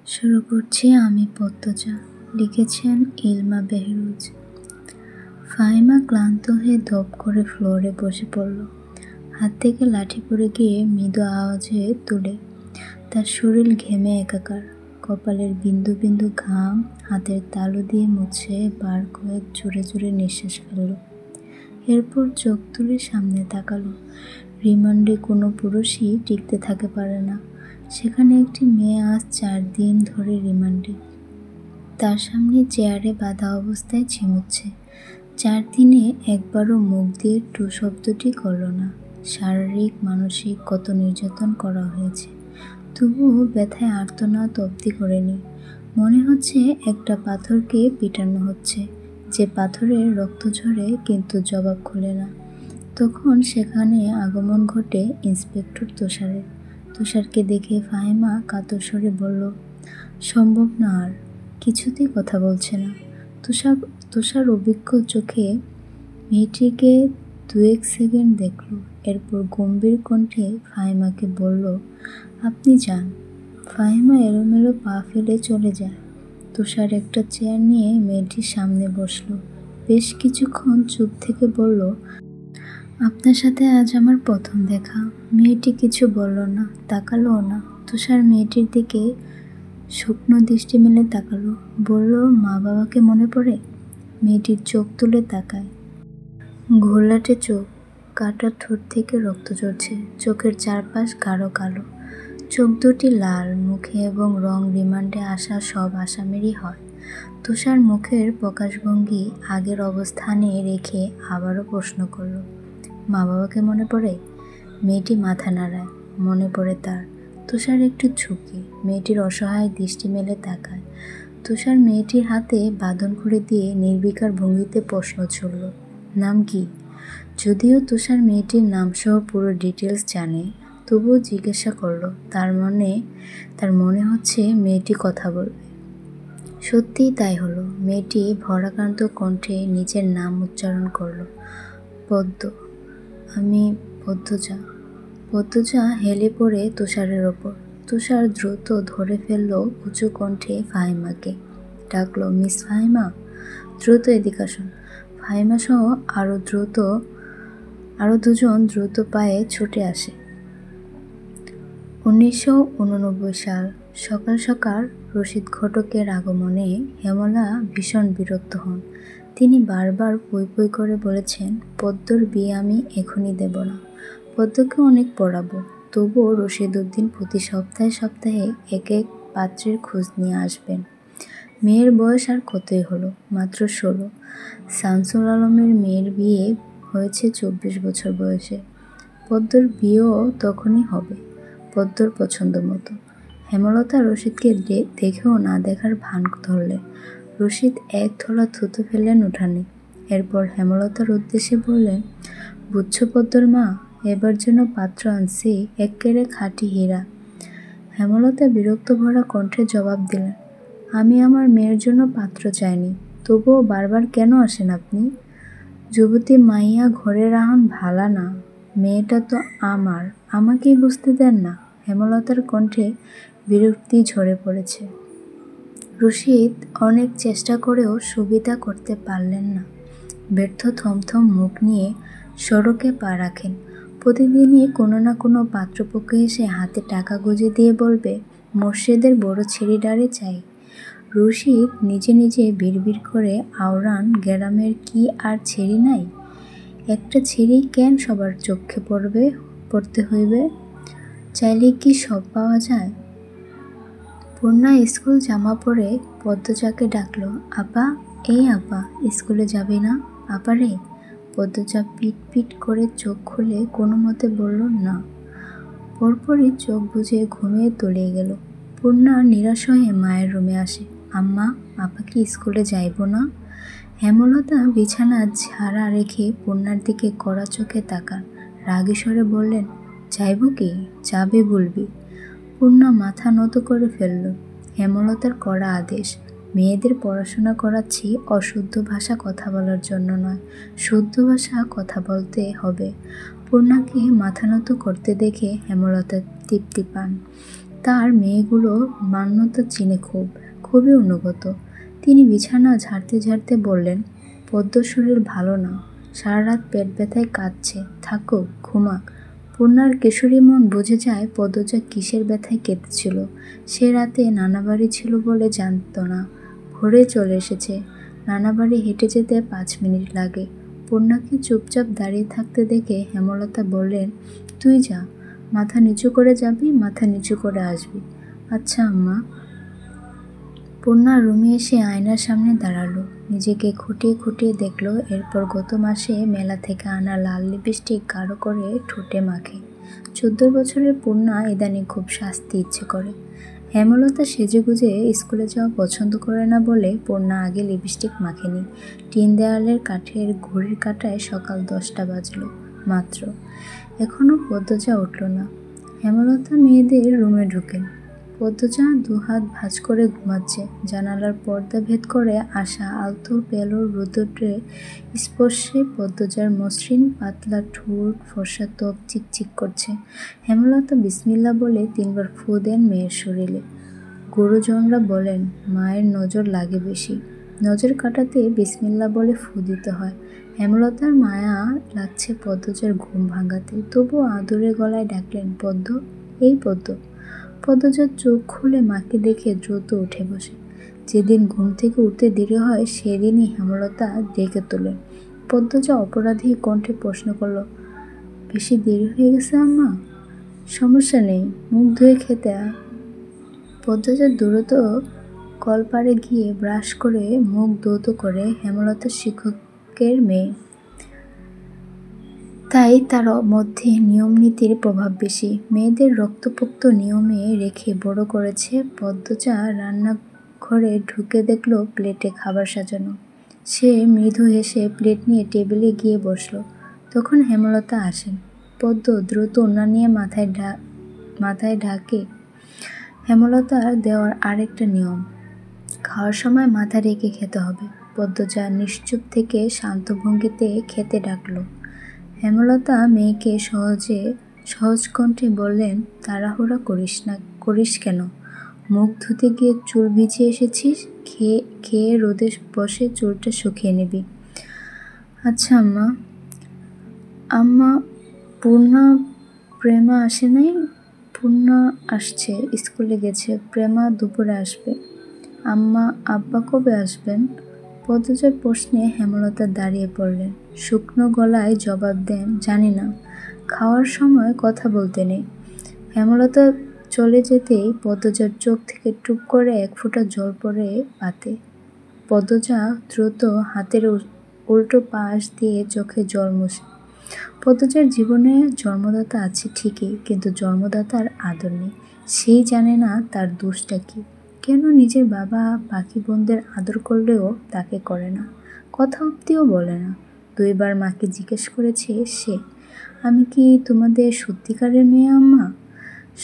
শুরু করছি আমি পদ্মজা। লিখেছেন ইলমা বেহরুজ। ফাহিমা ক্লান্ত হয়ে ধপ করে ফ্লোরে বসে পড়ল। হাত থেকে লাঠি পড়ে গিয়ে মৃদু আওয়াজে তুলে। তার শরীর ঘেমে একাকার। কপালের বিন্দু বিন্দু ঘাম হাতের তালু দিয়ে মুছে বার কয়েক জোরে জোরে নিঃশ্বাস ফেলল। এরপর চোখ তুলে সামনে তাকালো। রিমান্ডে কোনো পুরুষই টিকতে থাকে পারে না। সেখানে একটি মেয়ে আজ 4 দিন ধরে রিমান্ডে। তার সামনে চেয়ারে বাঁধা অবস্থায় ঝিমুচ্ছে। 4 দিনে একবারও মুখ দিয়ে টু শব্দটি করল না। শারীরিক মানসিক কত নির্যাতন করা হয়েছে, তবুও ব্যথায় আর্তনাদ অবধি করেনি। মনে হচ্ছে একটা পাথরকে পিটানো হচ্ছে, যে পাথরের রক্ত ঝরে কিন্তু জবাব খোলে না। তখন সেখানে আগমন ঘটে ইন্সপেক্টর তুষারের। তুষারকে দেখে ফাহিমা কাতর স্বরে বলল, সম্ভব না, আর কিছুতেই কথা বলছে না। তুষার অভিজ্ঞ চোখে মেয়েটিকে 2-1 সেকেন্ড দেখল। এরপর গম্ভীর কণ্ঠে ফাহিমাকে বলল, আপনি যান। ফাহিমা এলোমেলো পা ফেলে চলে যায়। তুষার একটা চেয়ার নিয়ে মেয়েটির সামনে বসল। বেশ কিছুক্ষণ চুপ থেকে বলল, আপনার সাথে আজ আমার প্রথম দেখা। মেয়েটি কিছু বলল না, তাকালোও না। তুষার মেয়েটির দিকে শুকনো দৃষ্টি মেলে তাকালো। বলল, মা বাবাকে মনে পড়ে? মেয়েটির চোখ তুলে তাকায়। ঘোলাটে চোখ, কাটা ঠোঁট থেকে রক্ত ঝরছে। চোখের চারপাশ গাঢ় কালো। চোখ দুটি লাল। মুখে এবং রং রিমান্ডে আসা সব আসামিরই হয়। তুষার মুখের প্রকাশভঙ্গি আগের অবস্থানে রেখে আবারও প্রশ্ন করল, মা বাবাকে মনে পড়ে? মেয়েটি মাথা নাড়ায়। মনে পড়ে তার। তুষার একটু ঝুঁকে মেয়েটির অসহায় দৃষ্টি মেলে তাকায়। তুষার মেয়েটির হাতে বাঁধন খুলে দিয়ে নির্বিকার ভঙ্গিতে প্রশ্ন ছুড়ল, নাম কি? যদিও তুষার মেয়েটির নামসহ পুরো ডিটেলস জানে, তবুও জিজ্ঞাসা করল। তার মনে হচ্ছে মেয়েটি কথা বলবে। সত্যিই তাই হলো। মেয়েটি ভরাক্রান্ত কণ্ঠে নিজের নাম উচ্চারণ করল, পদ্ম। আমি পদ্মজা। পদ্মজা হেলে পড়ে তুষারের ওপর। তুষার দ্রুত ধরে ফেলল উঁচু কণ্ঠে ফাহিমাকে। ডাকল, মিস ফাহিমা, দ্রুত এদিকে আসুন। ফাহিমা সহ আরো দুজন দ্রুত পায়ে ছুটে আসে। 1989 সাল। সকাল সকাল রশিদ ঘটকের আগমনে হেমলা ভীষণ বিরক্ত হন। তিনি বারবার পই পই করে বলেছেন, পদ্মর বিয়ে আমি এখনই দেব না। পদ্মকে অনেক পড়াবো। তবুও রশিদ উদ্দিন প্রতি সপ্তাহে এক পাত্রের খোঁজ নিয়ে আসবেন। মেয়ের বয়স আর কতই হলো, মাত্র 16। শামসুল আলমের মেয়ের বিয়ে হয়েছে 24 বছর বয়সে। পদ্মর বিয়েও তখনই হবে, পদ্মর পছন্দ মতো। হেমলতা রশিদকে দেখেও না দেখার ভান ধরলে। রশিদ এক থলা থুতু ফেললেন উঠানে। এরপর হেমলতার উদ্দেশ্যে বললেন, বুঝছো পদ্মর মা, এবার যেন পাত্র আনছি, এক্কেরে খাঁটি হীরা। হেমলতা বিরক্ত ভরা কণ্ঠে জবাব দিলেন, আমি আমার মেয়ের জন্য পাত্র চাইনি, তবুও বারবার কেন আসেন আপনি? যুবতী মাইয়া ঘরে রাহন ভালা না, মেয়েটা তো আমার, আমাকেই বুঝতে দেন না। হেমলতার কণ্ঠে বিরক্তি ঝরে পড়েছে। রশিদ অনেক চেষ্টা করেও সুবিধা করতে পারলেন না। ব্যর্থ থমথম মুখ নিয়ে সড়কে পা রাখেন। প্রতিদিনই কোনো না কোনো পাত্রপক্ষ এসে হাতে টাকা গুঁজে দিয়ে বলবে, মসজিদের বড় ছেড়িডারে চাই। রশিদ নিজে নিজে বিড়বিড় করে আওড়ান, গ্রামের কি আর ছেড়ি নাই? একটা ছেড়ি কেন সবার চোখে পড়তে হইবে? চাইলে কি সব পাওয়া যায়? পূর্ণা স্কুল জামা পরে পদ্মজাকে ডাকলো, আপা, এই আপা, স্কুলে যাবি না? আপা রে। পদ্মজা পিট পিট করে চোখ খুলে কোনো মতে বলল, না। পরপরই চোখ বুজে ঘুমিয়ে তলিয়ে গেল। পূর্ণা নিরাশ হয়ে মায়ের রুমে আসে, আম্মা, আপা কি স্কুলে যাইব না? হেমলতা বিছানা ঝাড়া রেখে পূর্ণার দিকে কড়া চোখে তাকান। রাগী স্বরে বললেন, যাইব কি? যাবে বলবি। পূর্ণা মাথা নত করে ফেলল। হেমলতার কড়া আদেশ, মেয়েদের পড়াশোনা করাচ্ছি অশুদ্ধ ভাষা কথা বলার জন্য নয়, শুদ্ধ ভাষা কথা বলতে হবে। পূর্ণাকে মাথা নত করতে দেখে হেমলতা তৃপ্তি পান। তার মেয়েগুলো মান্যতা চিনে খুবই অনুগত। তিনি বিছানা ঝাড়তে ঝাড়তে বললেন, পদ্ম শরীর ভালো না, সারা রাত পেট ব্যথায় কাঁদছে, থাকুক, ঘুমাক। পূর্ণার কিশোরী মন বুঝে যায় পদ্মজা কিসের ব্যথায় কেঁদেছিল। সে রাতে নানাবাড়ি ছিল বলে জানত না, ভোরে চলে এসেছে। নানাবাড়ি হেঁটে যেতে 5 মিনিট লাগে। পূর্ণাকে চুপচাপ দাঁড়িয়ে থাকতে দেখে হেমলতা বললেন, তুই যা, মাথা নিচু করে যাবি, মাথা নিচু করে আসবি। আচ্ছা আম্মা। পূর্ণা রুমে এসে আয়নার সামনে দাঁড়ালো, নিজেকে খুঁটিয়ে খুঁটিয়ে দেখলো। এরপর গত মাসে মেলা থেকে আনা লাল লিপস্টিক গাঢ় করে ঠোঁটে মাখে। 14 বছরের পূর্ণা ইদানিং খুব সাজতে ইচ্ছে করে। হেমলতা সেজেগুজে স্কুলে যাওয়া পছন্দ করে না বলে পূর্ণা আগে লিপস্টিক মাখেনি। টিন দেয়ালের কাঠের ঘড়ির কাঁটায় সকাল 10টা বাজলো মাত্র। এখনো পদ্মজা উঠল না। হেমলতা মেয়েদের রুমে ঢুকেন। পদ্মজা 2 হাত ভাঁজ করে ঘুমাচ্ছে। জানালার পর্দা ভেদ করে আসা আলতো পেলোর রোদ্দুরের স্পর্শে পদ্মজার মসৃণ পাতলা ঠোঁট, ফর্সা ত্বক চিকচিক করছে। হেমলতা বিসমিল্লা বলে 3 বার ফু দেন মেয়ের শরীরে। গুরুজনরা বলেন মায়ের নজর লাগে বেশি, নজর কাটাতে বিসমিল্লা বলে ফু দিতে হয়। হেমলতার মায়া লাগছে পদ্মজার ঘুম ভাঙাতে, তবুও আদুরে গলায় ডাকলেন, পদ্ম, এই পদ্ম। পদ্মজার চোখ খুলে মাকে দেখে দ্রুত উঠে বসে। যেদিন ঘুম থেকে উঠতে দেরি হয় সেদিনই হেমলতা ডেকে তোলেন। পদ্মজা অপরাধী কণ্ঠে প্রশ্ন করল, বেশি দেরি হয়ে গেছে আম্মা? সমস্যা নেই, মুখ ধুয়ে খেতে আয়। পদ্মজা দ্রুত কলপাড়ে গিয়ে ব্রাশ করে মুখ ধৌত করে। হেমলতার শিক্ষকের মেয়ে, তাই তার মধ্যে নিয়মনীতির প্রভাব বেশি। মেয়েদের রক্তপোক্ত নিয়মে রেখে বড় করেছে। পদ্মজা রান্নাঘরে ঢুকে দেখল প্লেটে খাবার সাজানো। সে মৃদু হেসে প্লেট নিয়ে টেবিলে গিয়ে বসল। তখন হেমলতা আসেন। পদ্ম দ্রুত ওড়না নিয়ে মাথায় ঢাকে। হেমলতার দেওয়ার আরেকটা নিয়ম, খাওয়ার সময় মাথা রেখে খেতে হবে। পদ্মজা নিশ্চুপ থেকে শান্ত ভঙ্গিতে খেতে ডাকল। হেমলতা মেয়েকে সহজ কণ্ঠে বললেন, তাড়াহুড়া করিস কেন? মুখ ধুতে গিয়ে চুল ভিজিয়ে এসেছিস, খেয়ে রোদে বসে চুলটা শুকিয়ে নিবি। আচ্ছা আম্মা। আম্মা, পূর্ণা প্রেমা আসে নাই? পূর্ণা আসছে, স্কুলে গেছে। প্রেমা দুপুরে আসবে। আম্মা, আব্বা কবে আসবেন? পদ্মজার প্রশ্নে হেমলতা দাঁড়িয়ে পড়লেন। শুকনো গলায় জবাব দেন, জানি না, খাওয়ার সময় কথা বলতে নেই। হেমলতা চলে যেতেই পদ্মজার চোখ থেকে টুপ করে 1 ফোঁটা জল পড়ে পাতে। পদ্মজা দ্রুত হাতের উল্টো পাশ দিয়ে চোখে জল মুছে। পদ্মজার জীবনে জন্মদাতা আছে ঠিকই, কিন্তু জন্মদাতার আদর নেই। সেই জানে না তার দোষটা কি, কেন নিজের বাবা বাকি বোনদের আদর করলেও তাকে করে না, কথা অব্দিও বলে না। 2 বার মাকে জিজ্ঞেস করেছে সে, আমি কি তোমাদের সত্যিকারের মেয়ে আম্মা?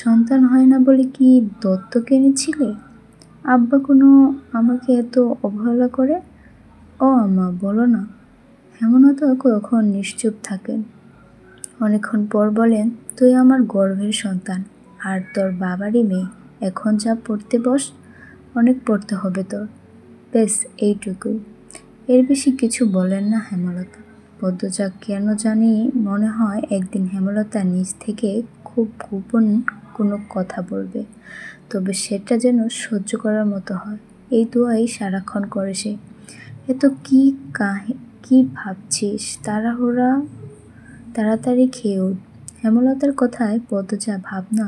সন্তান হয় না বলে কি দত্তক এনেছিলে? আব্বা কোনো আমাকে এত অবহেলা করে? ও আম্মা, বলো না। হেমলতা কখন নিশ্চুপ থাকেন। অনেকক্ষণ পর বলেন, তুই আমার গর্ভের সন্তান আর তোর বাবারই মেয়ে। এখন যা পড়তে বস, অনেক পড়তে হবে তোর। বেশ, এইটুকুই। এর বেশি কিছু বলেন না হেমলতা। পদ্মজা কেন জানি মনে হয় একদিন হেমলতা নিজ থেকে খুব গোপন কোনো কথা বলবে, তবে সেটা যেন সহ্য করার মতো হয়। এই দোয়াই সারাক্ষণ করে সে। এত কি ভাবছিস? তাড়াতাড়ি খেয়ে উঠ। হেমলতার কথায় পদ্মজা ভাবনা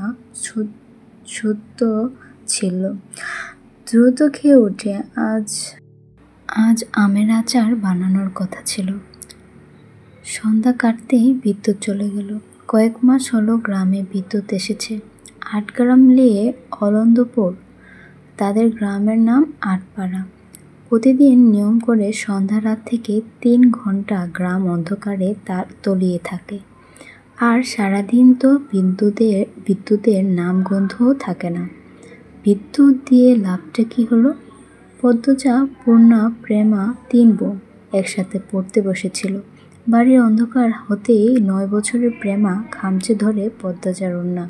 সত্য ছিল। দ্রুত খেয়ে উঠে আজ আমের আচার বানানোর কথা ছিল। সন্ধ্যা কাটতেই বিদ্যুৎ চলে গেল। কয়েক মাস হলো গ্রামে বিদ্যুৎ এসেছে। 8 গ্রাম নিয়ে অলন্দপুর, তাদের গ্রামের নাম আটপাড়া। প্রতিদিন নিয়ম করে সন্ধ্যা রাত থেকে 3 ঘন্টা গ্রাম অন্ধকারে তলিয়ে থাকে। আর সারাদিন তো বিদ্যুতের নাম গন্ধও থাকে না। বিদ্যুৎ দিয়ে লাভটা কি হলো? পদ্মজা, পূর্ণা, প্রেমা 3 বোন একসাথে পড়তে বসেছিল। বাড়ির অন্ধকার হতেই 9 বছরের প্রেমা খামচে ধরে পদ্মজার ওড়না।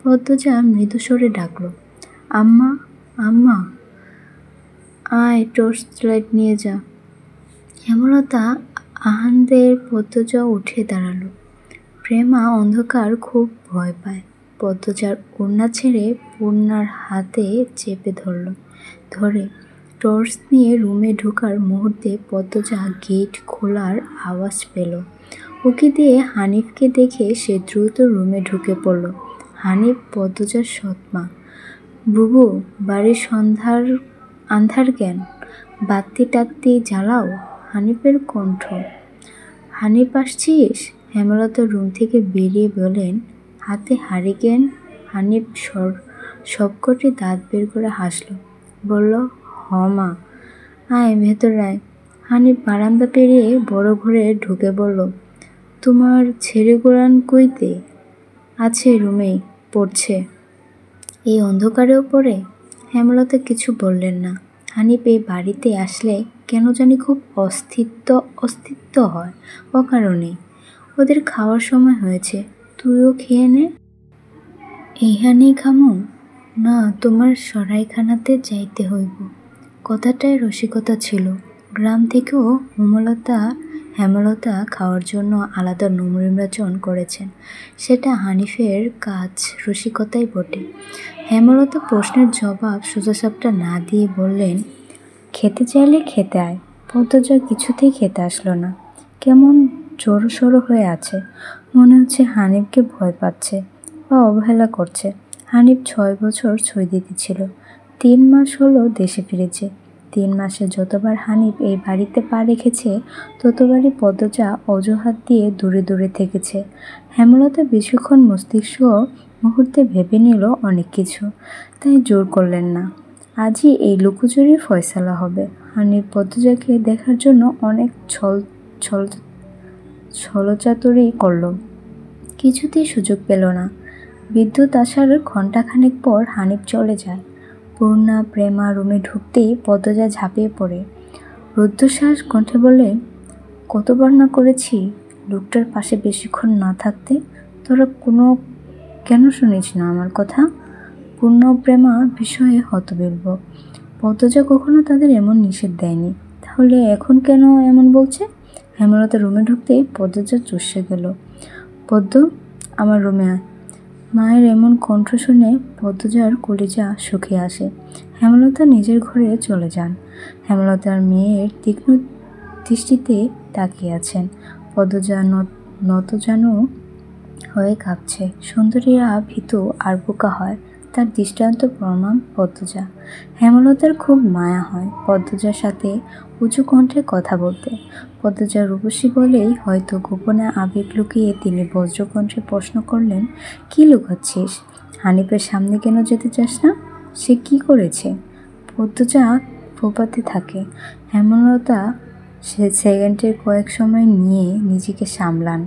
পদ্মজা মৃদু স্বরে ডাকল, আম্মা, আম্মা, আয় টর্চ লাইট নিয়ে যা। হেমলতা আহানদের পদ্মজা উঠে দাঁড়ালো। প্রেমা অন্ধকার খুব ভয় পায়। পদ্মজার ওড়না ছেড়ে পূর্ণার হাতে চেপে ধরে টর্চ নিয়ে রুমে ঢোকার মুহূর্তে পদ্মজা গেট খোলার আওয়াজ পেল। উকি দিয়ে হানিফকে দেখে সে দ্রুত রুমে ঢুকে পড়ল। হানিফ পদ্মজার সৎমা। বুবু, বাড়ির আন্ধার কেন? বাত্তি টাত্তি জ্বালাও। হানিফের কণ্ঠ। হানিফ আসছিস? হেমলতা রুম থেকে বেরিয়ে বলেন, হাতে হারিকেন। হানিফ সবকটি দাঁত বের করে হাসল, বলল, হ মা, আয় ভেতর আয়। হানিফ বারান্দা পেরিয়ে বড় ঘরে ঢুকে বলল, তোমার ছেলে গোরান কইতে? আছে রুমেই, পড়ছে। এই অন্ধকারেও পড়ে? হেমলতা কিছু বললেন না। হানিফ এই বাড়িতে আসলে কেন জানি খুব অস্তিত্ব হয় অকারণেই। ওদের খাওয়ার সময় হয়েছে, তুইও খেয়ে নে। এইখানেই খামো? না, তোমার সরাইখানাতে যাইতে হইব। কথাটায় রসিকতা ছিল। গ্রাম থেকেও হেমলতা খাওয়ার জন্য আলাদা নিমন্ত্রণ করেছেন। সেটা হানিফের কাজ রসিকতাই বটে। হেমলতা প্রশ্নের জবাব সোজাসাপটা না দিয়ে বললেন, খেতে চাইলে খেতে আয়। পদ্মজা কিছুতেই খেতে আসলো না। কেমন জড়সড় হয়ে আছে। মনে হচ্ছে হানিফকে ভয় পাচ্ছে বা অবহেলা করছে। হানিফ 6 বছর সৌদিতে ছিল। 3 মাস হলো দেশে ফিরেছে। 3 মাসে যতবার হানিফ এই বাড়িতে পা রেখেছে ততবারই পদ্মজা অজুহাত দিয়ে দূরে দূরে থেকেছে। হেমলতা বেশিক্ষণ মস্তিষ্ক মুহূর্তে ভেবে নিল অনেক কিছু, তাই জোর করলেন না। আজই এই লুকোচুরির ফয়সালা হবে। হানিফ পদ্মজাকে দেখার জন্য অনেক ছলচাতুরি করল, কিছুতেই সুযোগ পেল না। বিদ্যুৎ আসার ঘণ্টাখানেক পর হানিফ চলে যায়। পূর্ণা প্রেমা রুমে ঢুকতেই পদ্মজা ঝাঁপিয়ে পড়ে। রুদ্ধশ্বাস কণ্ঠে বলে, কতবার না করেছি লোকটার পাশে বেশিক্ষণ না থাকতে। তোরা কেন শুনিস না আমার কথা? পূর্ণ প্রেমা বিষয়ে হতবিহ্বল। পদ্মজা কখনো তাদের এমন নিষেধ দেয়নি, তাহলে এখন কেন এমন বলছে? হেমলতা রুমে ঢুকতেই পদ্মজা চুষে গেল। পদ্ম, আমার রুমে আয়। মায়ের এমন কণ্ঠ শুনে পদ্মজার কলিজা শুকিয়ে আসে। হেমলতা নিজের ঘরে চলে যান। হেমলতার মেয়ের তীক্ষ্ণ দৃষ্টিতে তাকিয়ে আছেন। পদ্মজা নতজানু হয়ে কাঁপছে। সুন্দরীরা ভীতু আর বোকা হয়, তার দৃষ্টান্ত প্রমাণ পদ্মজা। হেমলতার খুব মায়া হয় পদ্মজার সাথে উঁচু কণ্ঠে কথা বলতে। পদ্মজা রূপসী বলেই হয়তো গোপনে আবেগ লুকিয়ে তিনি বজ্রকণ্ঠে প্রশ্ন করলেন, কি লুকাচ্ছিস? হানিফের সামনে কেন যেতে চাস না? সে কি করেছে? পদ্মজা ফোপাতে থাকে। হেমলতা সে সেকেন্ডের কয়েক সময় নিয়ে নিজেকে সামলান।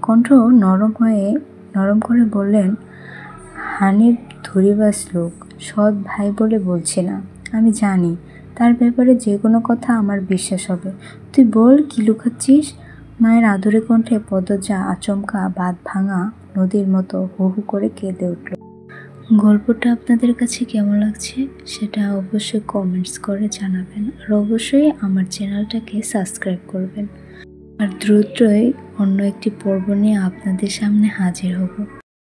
কণ্ঠ নরম করে বললেন, হানিফ ধরিবাস লোক, সৎ ভাই বলে বলছি না। আমি জানি তার ব্যাপারে যে কোনো কথা আমার বিশ্বাস হবে। তুই বল, কি লুকাচ্ছিস? মায়ের আদরে কণ্ঠে পদ্মজা আচমকা বাঁধ ভাঙা নদীর মতো হু হু করে কেঁদে উঠল। গল্পটা আপনাদের কাছে কেমন লাগছে সেটা অবশ্যই কমেন্টস করে জানাবেন, আর অবশ্যই আমার চ্যানেলটাকে সাবস্ক্রাইব করবেন। আর দ্রুতই অন্য একটি পর্ব নিয়ে আপনাদের সামনে হাজির হব।